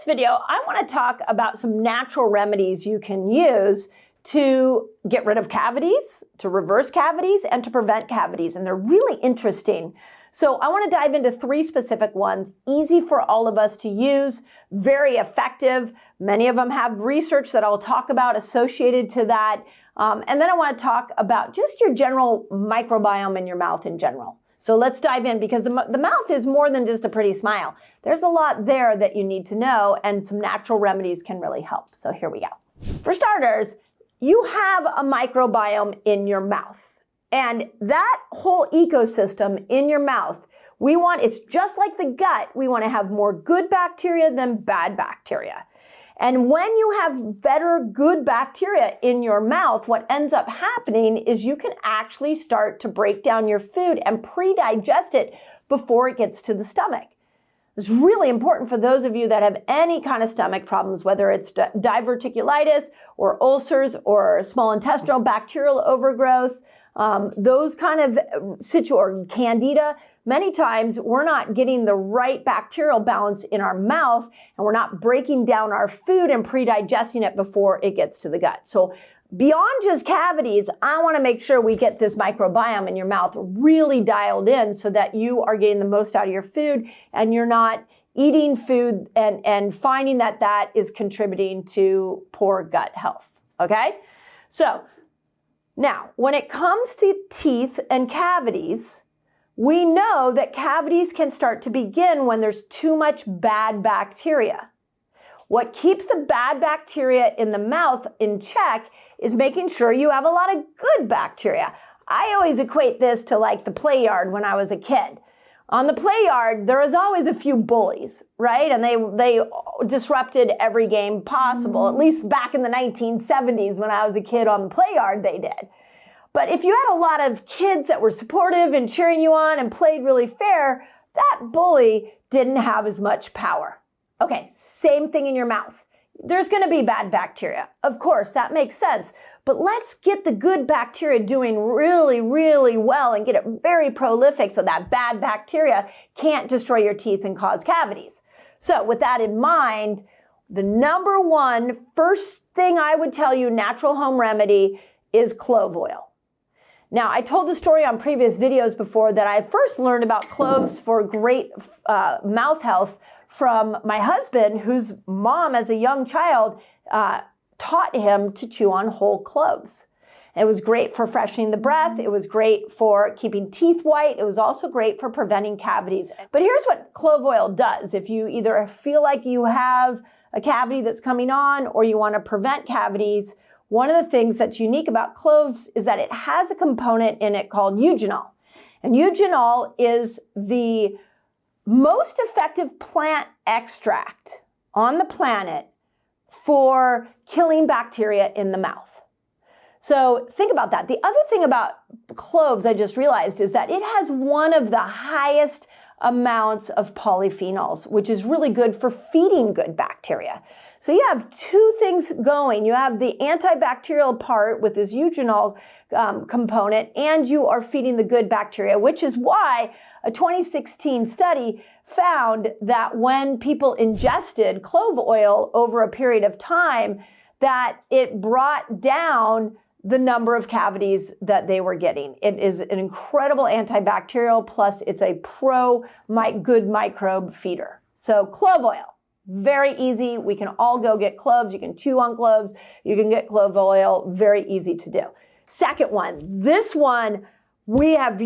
video, I want to talk about some natural remedies you can use to get rid of cavities, to reverse cavities, and to prevent cavities. And they're really interesting. So I want to dive into 3 specific ones, easy for all of us to use, very effective. Many of them have research that I'll talk about associated to that. And then I want to talk about just your general microbiome in your mouth in general. So let's dive in, because the mouth is more than just a pretty smile. There's a lot there that you need to know, and some natural remedies can really help. So here we go. For starters, you have a microbiome in your mouth. And that whole ecosystem in your mouth, it's just like the gut. We want to have more good bacteria than bad bacteria. And when you have better good bacteria in your mouth, what ends up happening is you can actually start to break down your food and pre-digest it before it gets to the stomach. It's really important for those of you that have any kind of stomach problems, whether it's diverticulitis or ulcers or small intestinal bacterial overgrowth, those kind of or candida. Many times we're not getting the right bacterial balance in our mouth, and we're not breaking down our food and pre-digesting it before it gets to the gut. So beyond just cavities, I want to make sure we get this microbiome in your mouth really dialed in so that you are getting the most out of your food and you're not eating food and finding that that is contributing to poor gut health. Okay? So now, when it comes to teeth and cavities, we know that cavities can start to begin when there's too much bad bacteria. What keeps the bad bacteria in the mouth in check is making sure you have a lot of good bacteria. I always equate this to like the play yard when I was a kid. On the play yard, there was always a few bullies, right? And they disrupted every game possible. At least back in the 1970s when I was a kid on the play yard, they did. But if you had a lot of kids that were supportive and cheering you on and played really fair, that bully didn't have as much power. Okay, same thing in your mouth. There's going to be bad bacteria. Of course, that makes sense. But let's get the good bacteria doing really, really well and get it very prolific so that bad bacteria can't destroy your teeth and cause cavities. So with that in mind, the number one first thing I would tell you, natural home remedy, is clove oil. Now, I told the story on previous videos before that I first learned about cloves for great mouth health from my husband, whose mom, as a young child, taught him to chew on whole cloves. It was great for freshening the breath. It was great for keeping teeth white. It was also great for preventing cavities. But here's what clove oil does. If you either feel like you have a cavity that's coming on or you want to prevent cavities, one of the things that's unique about cloves is that it has a component in it called eugenol. And eugenol is the most effective plant extract on the planet for killing bacteria in the mouth. So think about that. The other thing about cloves I just realized is that it has one of the highest amounts of polyphenols, which is really good for feeding good bacteria. So you have 2 things going. You have the antibacterial part with this eugenol component, and you are feeding the good bacteria, which is why a 2016 study found that when people ingested clove oil over a period of time, that it brought down the number of cavities that they were getting. It is an incredible antibacterial, plus it's a good microbe feeder. So clove oil, very easy. We can all go get cloves. You can chew on cloves. You can get clove oil, very easy to do. Second one, this one we have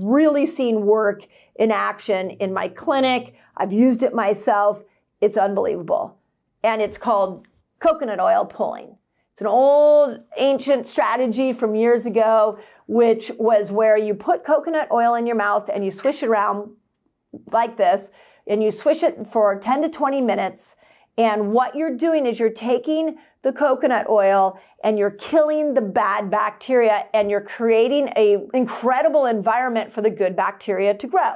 really seen work in action in my clinic. I've used it myself. It's unbelievable. And it's called coconut oil pulling. It's an old ancient strategy from years ago, which was where you put coconut oil in your mouth and you swish it around like this, and you swish it for 10 to 20 minutes. And what you're doing is you're taking the coconut oil and you're killing the bad bacteria, and you're creating an incredible environment for the good bacteria to grow.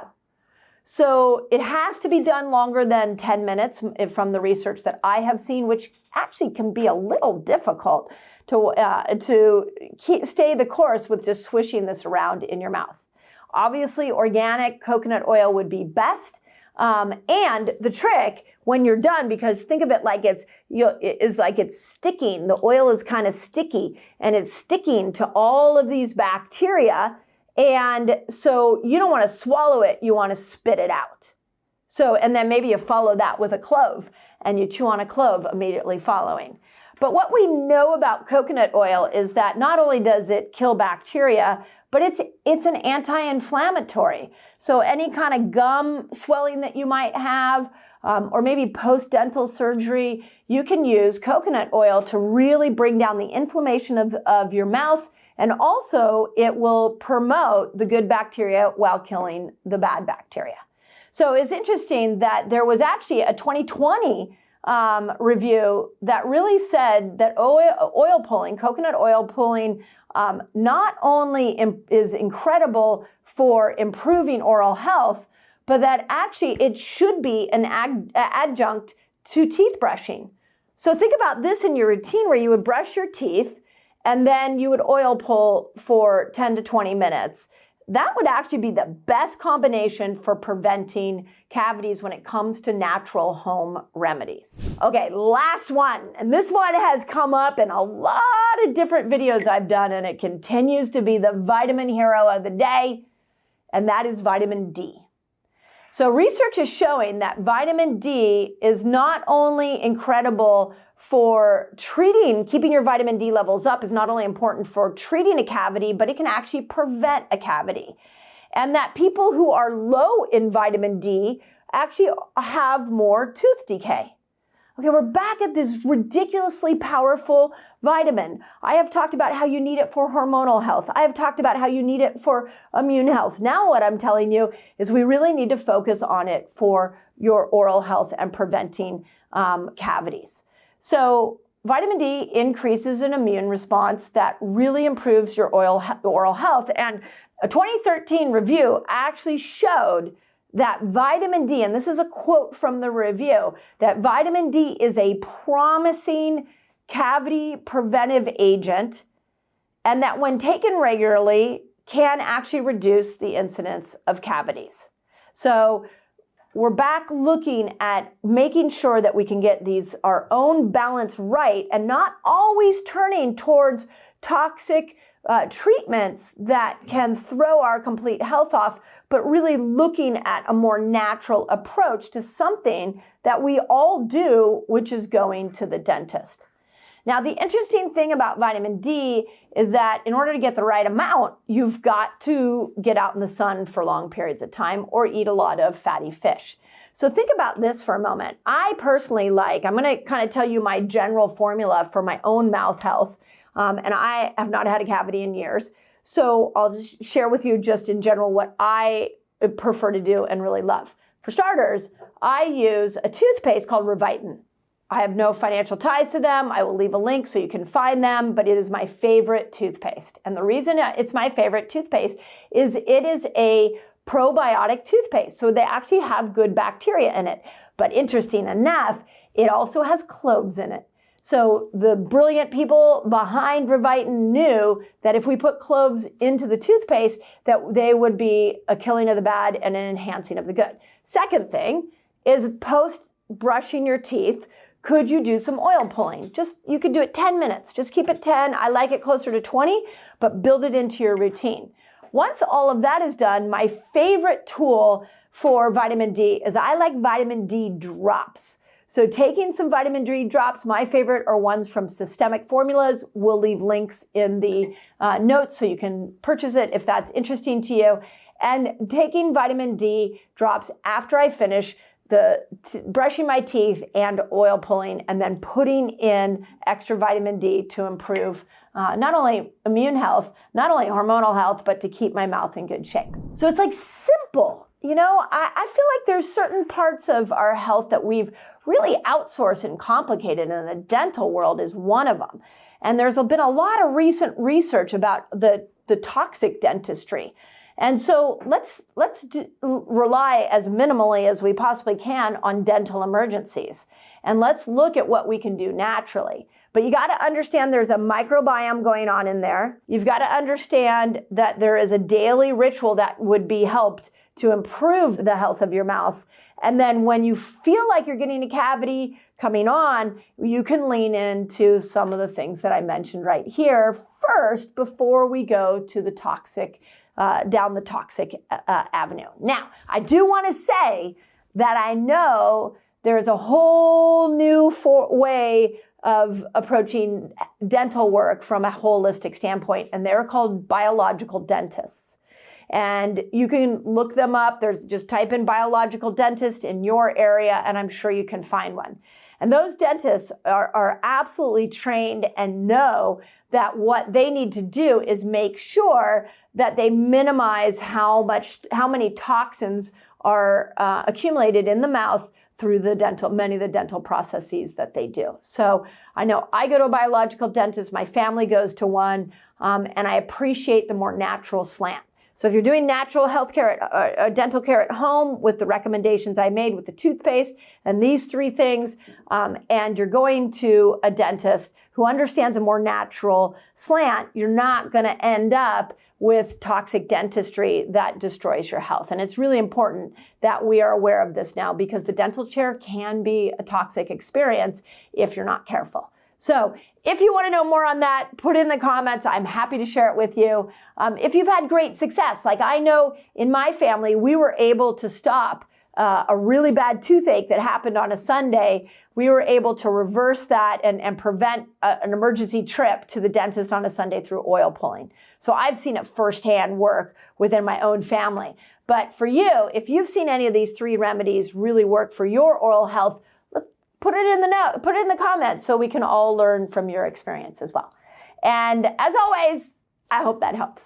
So it has to be done longer than 10 minutes from the research that I have seen, which actually can be a little difficult to stay the course with just swishing this around in your mouth. Obviously, organic coconut oil would be best. And the trick when you're done, because think of it like it's sticking. The oil is kind of sticky and it's sticking to all of these bacteria. And so you don't want to swallow it. You want to spit it out. So, and then maybe you follow that with a clove and you chew on a clove immediately following. But what we know about coconut oil is that not only does it kill bacteria, but it's an anti-inflammatory. So any kind of gum swelling that you might have, or maybe post-dental surgery, you can use coconut oil to really bring down the inflammation of your mouth, and also it will promote the good bacteria while killing the bad bacteria. So it's interesting that there was actually a 2020 review that really said that oil pulling, coconut oil pulling, not only is incredible for improving oral health, but that actually it should be an adjunct to teeth brushing. So think about this in your routine where you would brush your teeth and then you would oil pull for 10 to 20 minutes. That would actually be the best combination for preventing cavities when it comes to natural home remedies. Okay, last one. And this one has come up in a lot of different videos I've done, and it continues to be the vitamin hero of the day, and that is vitamin D. So research is showing that vitamin D is not only incredible for keeping your vitamin D levels up is not only important for treating a cavity, but it can actually prevent a cavity. And that people who are low in vitamin D actually have more tooth decay. Okay, we're back at this ridiculously powerful vitamin. I have talked about how you need it for hormonal health. I have talked about how you need it for immune health. Now what I'm telling you is we really need to focus on it for your oral health and preventing cavities. So vitamin D increases an immune response that really improves your oral health. And a 2013 review actually showed that vitamin D, and this is a quote from the review, that vitamin D is a promising cavity preventive agent, and that when taken regularly can actually reduce the incidence of cavities. So we're back looking at making sure that we can get our own balance right and not always turning towards toxic treatments that can throw our complete health off, but really looking at a more natural approach to something that we all do, which is going to the dentist. Now, the interesting thing about vitamin D is that in order to get the right amount, you've got to get out in the sun for long periods of time or eat a lot of fatty fish. So think about this for a moment. I personally I'm going to kind of tell you my general formula for my own mouth health. And I have not had a cavity in years. So I'll just share with you just in general what I prefer to do and really love. For starters, I use a toothpaste called Remedies. I have no financial ties to them. I will leave a link so you can find them, but it is my favorite toothpaste. And the reason it's my favorite toothpaste is it is a probiotic toothpaste. So they actually have good bacteria in it. But interesting enough, it also has cloves in it. So the brilliant people behind Remedies knew that if we put cloves into the toothpaste, that they would be a killing of the bad and an enhancing of the good. Second thing is post brushing your teeth, could you do some oil pulling? You could do it 10 minutes. Just keep it 10. I like it closer to 20, but build it into your routine. Once all of that is done, my favorite tool for vitamin D is I like vitamin D drops. So taking some vitamin D drops, my favorite are ones from Systemic Formulas. We'll leave links in the notes so you can purchase it if that's interesting to you. And taking vitamin D drops after I finish brushing my teeth and oil pulling, and then putting in extra vitamin D to improve not only immune health, not only hormonal health, but to keep my mouth in good shape. So it's simple. You know, I feel like there's certain parts of our health that we've really outsourced and complicated, and the dental world is one of them. And there's been a lot of recent research about the toxic dentistry. And so let's rely as minimally as we possibly can on dental emergencies. And let's look at what we can do naturally. But you got to understand there's a microbiome going on in there. You've got to understand that there is a daily ritual that would be helped to improve the health of your mouth. And then when you feel like you're getting a cavity coming on, you can lean into some of the things that I mentioned right here first before we go to the toxic, down the toxic avenue. Now, I do want to say that I know there's a whole new way of approaching dental work from a holistic standpoint, and they're called biological dentists. And you can look them up. Just type in biological dentist in your area, and I'm sure you can find one. And those dentists are absolutely trained and know that what they need to do is make sure that they minimize how many toxins are accumulated in the mouth through many of the dental processes that they do. So I know I go to a biological dentist, my family goes to one, and I appreciate the more natural slant. So if you're doing natural health care, dental care at home with the recommendations I made with the toothpaste and these 3 things, and you're going to a dentist who understands a more natural slant, you're not going to end up with toxic dentistry that destroys your health. And it's really important that we are aware of this now, because the dental chair can be a toxic experience if you're not careful. So if you want to know more on that, put it in the comments. I'm happy to share it with you. If you've had great success, like I know in my family, we were able to stop a really bad toothache that happened on a Sunday. We were able to reverse that and prevent an emergency trip to the dentist on a Sunday through oil pulling. So I've seen it firsthand work within my own family. But for you, if you've seen any of these 3 remedies really work for your oral health, put it in the comments so we can all learn from your experience as well. And as always, I hope that helps.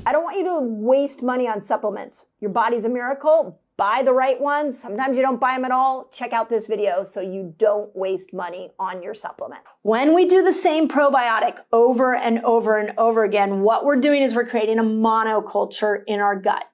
I don't want you to waste money on supplements. Your body's a miracle. Buy the right ones. Sometimes you don't buy them at all. Check out this video so you don't waste money on your supplement. When we do the same probiotic over and over and over again, what we're doing is we're creating a monoculture in our gut.